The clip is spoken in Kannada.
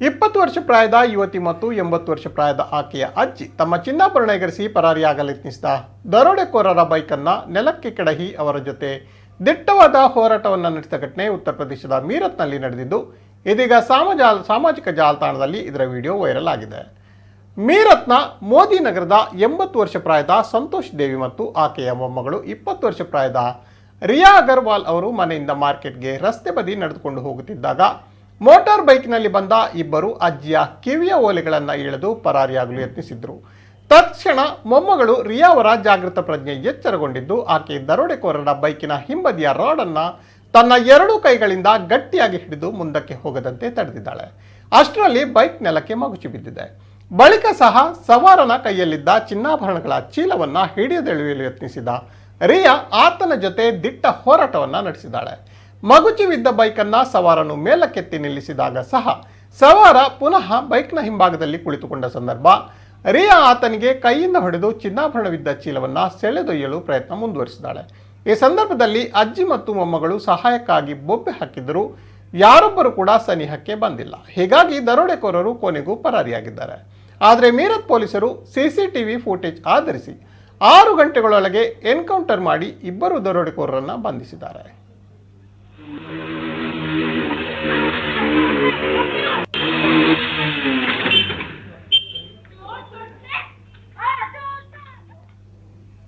20 ವರ್ಷ ಪ್ರಾಯದ ಯುವತಿ ಮತ್ತು 80 ವರ್ಷ ಪ್ರಾಯದ ಆಕೆಯ ಅಜ್ಜಿ ತಮ್ಮ ಚಿನ್ನಾಭರಣ ಎಗರಿಸಿ ಪರಾರಿಯಾಗಲು ಯತ್ನಿಸಿದ ದರೋಡೆಕೋರರ ಬೈಕನ್ನು ನೆಲಕ್ಕೆ ಕೆಡಹಿ ಅವರ ಜೊತೆ ದಿಟ್ಟವಾದ ಹೋರಾಟವನ್ನು ನಡೆಸಿದ ಘಟನೆ ಉತ್ತರ ಪ್ರದೇಶದ ಮೀರತ್ನಲ್ಲಿ ನಡೆದಿದ್ದು, ಇದೀಗ ಸಾಮಾಜಿಕ ಜಾಲತಾಣದಲ್ಲಿ ಇದರ ವಿಡಿಯೋ ವೈರಲ್ ಆಗಿದೆ. ಮೀರತ್ನ ಮೋದಿ ನಗರದ 80 ವರ್ಷ ಪ್ರಾಯದ ಸಂತೋಷ್ ದೇವಿ ಮತ್ತು ಆಕೆಯ ಮೊಮ್ಮಗಳು 20 ವರ್ಷ ಪ್ರಾಯದ ರಿಯಾ ಅಗರ್ವಾಲ್ ಅವರು ಮನೆಯಿಂದ ಮಾರ್ಕೆಟ್ಗೆ ರಸ್ತೆ ಬದಿ ನಡೆದುಕೊಂಡು ಹೋಗುತ್ತಿದ್ದಾಗ ಮೋಟಾರ್ ಬೈಕ್ನಲ್ಲಿ ಬಂದ ಇಬ್ಬರು ಅಜ್ಜಿಯ ಕಿವಿಯ ಓಲೆಗಳನ್ನು ಎಳೆದು ಪರಾರಿಯಾಗಲು ಯತ್ನಿಸಿದ್ರು. ತಕ್ಷಣ ಮೊಮ್ಮಗಳು ರಿಯಾ ಅವರ ಜಾಗೃತ ಪ್ರಜ್ಞೆ ಎಚ್ಚರಗೊಂಡಿದ್ದು, ಆಕೆ ದರೋಡೆಕೋರರ ಬೈಕಿನ ಹಿಂಬದಿಯ ರಾಡನ್ನು ತನ್ನ 2 ಕೈಗಳಿಂದ ಗಟ್ಟಿಯಾಗಿ ಹಿಡಿದು ಮುಂದಕ್ಕೆ ಹೋಗದಂತೆ ತಡೆದಿದ್ದಾಳೆ. ಅಷ್ಟರಲ್ಲಿ ಬೈಕ್ ನೆಲಕ್ಕೆ ಮಗುಚಿ ಬಿದ್ದಿದೆ. ಬಳಿಕ ಸಹ ಸವಾರನ ಕೈಯಲ್ಲಿದ್ದ ಚಿನ್ನಾಭರಣಗಳ ಚೀಲವನ್ನು ಹಿಡಿಯದೆಳೆಯಲು ಯತ್ನಿಸಿದ ರಿಯಾ ಆತನ ಜೊತೆ ದಿಟ್ಟ ಹೋರಾಟವನ್ನು ನಡೆಸಿದ್ದಾಳೆ. ಮಗುಚಿ ಬಿದ್ದ ಬೈಕನ್ನು ಸವಾರನು ಮೇಲಕ್ಕೆತ್ತಿ ನಿಲ್ಲಿಸಿದಾಗ ಸಹ ಸವಾರ ಪುನಃ ಬೈಕ್ನ ಹಿಂಭಾಗದಲ್ಲಿ ಕುಳಿತುಕೊಂಡ ಸಂದರ್ಭ ರಿಯಾ ಆತನಿಗೆ ಕೈಯಿಂದ ಹೊಡೆದು ಚಿನ್ನಾಭರಣವಿದ್ದ ಚೀಲವನ್ನು ಸೆಳೆದೊಯ್ಯಲು ಪ್ರಯತ್ನ ಮುಂದುವರಿಸಿದ್ದಾಳೆ. ಈ ಸಂದರ್ಭದಲ್ಲಿ ಅಜ್ಜಿ ಮತ್ತು ಮೊಮ್ಮಗಳು ಸಹಾಯಕ್ಕಾಗಿ ಬೊಬ್ಬೆ ಹಾಕಿದ್ದರೂ ಯಾರೊಬ್ಬರು ಕೂಡ ಸನಿಹಕ್ಕೆ ಬಂದಿಲ್ಲ. ಹೀಗಾಗಿ ದರೋಡೆಕೋರರು ಕೊನೆಗೂ ಪರಾರಿಯಾಗಿದ್ದಾರೆ. ಆದರೆ ಮೀರತ್ ಪೊಲೀಸರು ಸಿಸಿಟಿವಿ ಫುಟೇಜ್ ಆಧರಿಸಿ 6 ಗಂಟೆಗಳೊಳಗೆ ಎನ್ಕೌಂಟರ್ ಮಾಡಿ ಇಬ್ಬರು ದರೋಡೆಕೋರರನ್ನು ಬಂಧಿಸಿದ್ದಾರೆ.